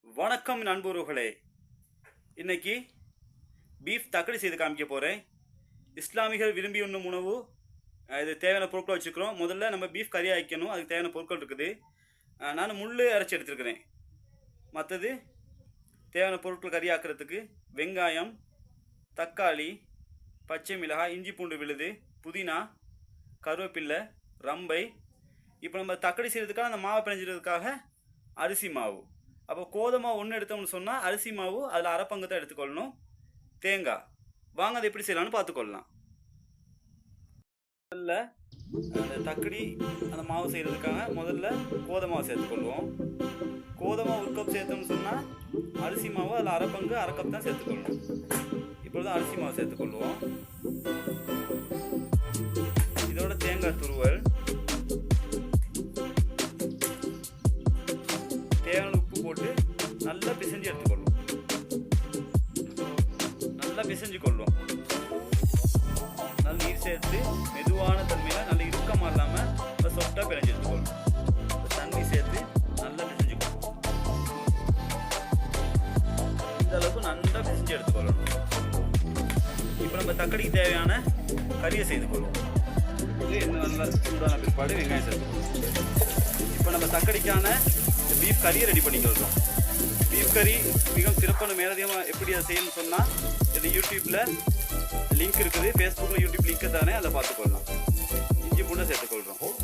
வணக்கம் நண்பர்களே. இன்னைக்கு பீஃப் தக்கடி செய்து காமிக்க போகிறேன். இஸ்லாமிகள் விரும்பி உண்ணும் உணவு. இது தேவையான பொருட்கள் வச்சுக்கிறோம். முதல்ல நம்ம பீஃப் கறி ஆக்கணும். அதுக்கு தேவையான பொருட்கள் இருக்குது. நான் முள் அரைச்சி எடுத்துருக்கிறேன். மற்றது தேவையான பொருட்கள் கறி ஆக்கிறதுக்கு வெங்காயம், தக்காளி, பச்சை மிளகாய், இஞ்சி பூண்டு விழுது, புதினா, கருவேப்பில்லை, ரம்பை. இப்போ நம்ம தக்கடி செய்கிறதுக்காக அந்த மாவை பிணைஞ்சிறதுக்காக அரிசி மாவு. அப்போ கோதுமை ஒன்று எடுத்தோம்னு சொன்னால் அரிசி மாவு அதில் அரை பங்கு தான் எடுத்துக்கொள்ளணும். தேங்காய் வாங்க அதை எப்படி செய்யலாம்னு பார்த்துக்கொள்ளலாம். முதல்ல அந்த தக்கடி அந்த மாவு செய்கிறதுக்காக முதல்ல கோதுமை மாவு சேர்த்துக்கொள்வோம். கோதுமை ஒரு கப் சேர்த்தோம்னு சொன்னால் அரிசி மாவு அதில் அரை பங்கு அரை கப் தான் சேர்த்துக்கொள்ளணும். இப்பொழுது அரிசி மாவு சேர்த்துக்கொள்வோம். இதோட தேங்காய் துருவல், தேவையான உப்பு போட்டு நல்லா பிசைஞ்சு எடுத்துக்கொள்ளும். நல்லா பிசைஞ்சு கொள்ளும். நல்ல நீர் சேர்த்து மெதுவான தன்மையில் நல்ல இறுக்கமாக இல்லாமல் இப்போ சொட்டாக பிணைஞ்சு எடுத்துக்கொள்ளும். தண்ணி சேர்த்து நல்லா பிசைஞ்சு கொள்ளும். இந்த அளவுக்கு நல்லா பிசைஞ்சு எடுத்துக்கொள்ளணும். இப்போ நம்ம தக்கடிக்கு தேவையான கறியை செய்து கொள்வோம். இது என்ன நல்லா சூடான பிற்பாடு வெங்காயம் சேர்த்துக்கொள்ளும். இப்போ நம்ம தக்கடிக்கான பீஃப் கறியை ரெடி பண்ணிக்கிறோம். பீஃப் கறி மிகவும் சிறப்பான மேலதிகமாக எப்படி அதை செய்யணும்னு சொன்னால் இது யூடியூப்பில் லிங்க் இருக்குது. ஃபேஸ்புக்கில் யூடியூப் லிங்க்கு தானே, அதை பார்த்துக்கொள்ளலாம். இஞ்சி பூண்டை சேர்த்துக்கொள்கிறோம்.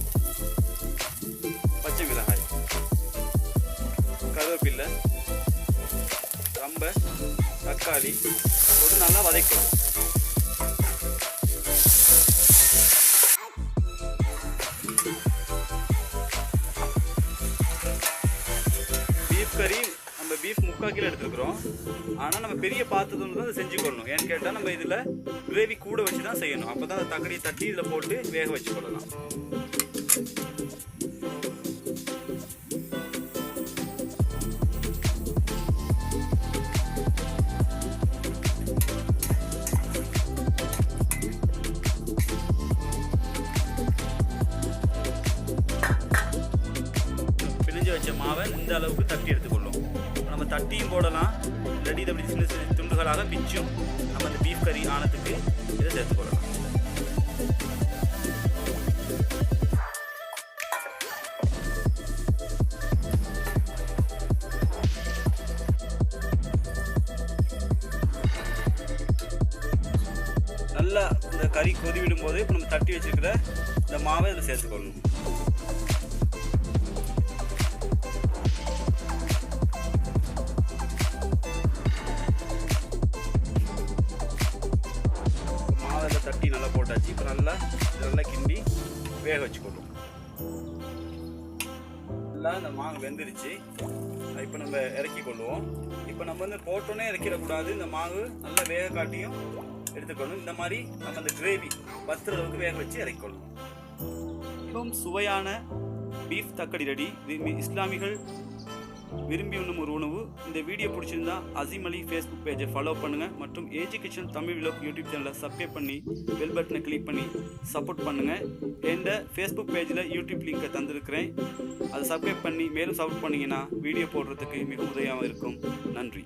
பச்சை மிளகாய், கருவேப்பில்லை, ரம்பை, தக்காளி போட்டு நல்லா வதக்கணும். கறி நம்ம பீஃப் 3/4 கிலோ எடுத்துருக்குறோம். ஆனால் நம்ம பெரிய பாத்திரத்தில் தான் அதை செஞ்சுக்கொள்ளணும். ஏன்னு கேட்டால் நம்ம இதில் கிரேவி கூட வச்சு தான் செய்யணும். அப்போ தான் அந்த தக்காளியை தட்டி இதில் போட்டு வேக வச்சு கொள்ளலாம். பிழிஞ்சு வச்ச மாவை இந்த அளவுக்கு தட்டி எடுத்துக்கொள்ளும். நம்ம தட்டியும் போடலாம், இல்லாட்டி இதை அப்படி சின்ன சின்ன துண்டுகளாக பிச்சும் நம்ம அந்த பீஃப் கறி ஆனதுக்கு இதை சேர்த்துக்கொள்ளலாம். நல்லா இந்த கறி கொதி விடும்போது இப்போ நம்ம தட்டி வச்சுருக்கிற இந்த மாவை இதில் சேர்த்துக்கொள்ளணும். தட்டி நல்லா போட்டாச்சு. இப்போ நல்லா கிண்டி வேக வச்சுக்கொள்ளும். நல்லா இந்த மாவு வெந்துருச்சு. இப்போ நம்ம இறக்கி கொள்ளுவோம். இப்போ நம்ம வந்து போட்டோன்னே இறக்கிடக்கூடாது. இந்த மாவு நல்லா வேக காட்டியும் எடுத்துக்கொள்ளும். இந்த மாதிரி நம்ம அந்த கிரேவி 10 அளவுக்கு வேக வச்சு இறக்கிக்கொள்ளும். மிகவும் சுவையான பீஃப் தக்கடி ரெடி. இது இஸ்லாமிகள் விரும்பி உண்ணும் ஒரு உணவு. இந்த வீடியோ பிடிச்சிருந்தா அசீம் அலி ஃபேஸ்புக் பேஜை ஃபாலோ பண்ணுங்கள். மற்றும் AG kitchen Tamil vlog YouTube சேனலை சப்ஸ்கிரைப் பண்ணி பெல் பட்டனை கிளிக் பண்ணி சப்போர்ட் பண்ணுங்கள். இந்த ஃபேஸ்புக் பேஜில் யூடியூப் லிங்கை தந்திருக்கிறேன். அதை சப்ஸ்கிரைப் பண்ணி மேலும் சப்போர்ட் பண்ணிங்கன்னா வீடியோ போடுறதுக்கு மிகவும் உதவியாக இருக்கும். நன்றி.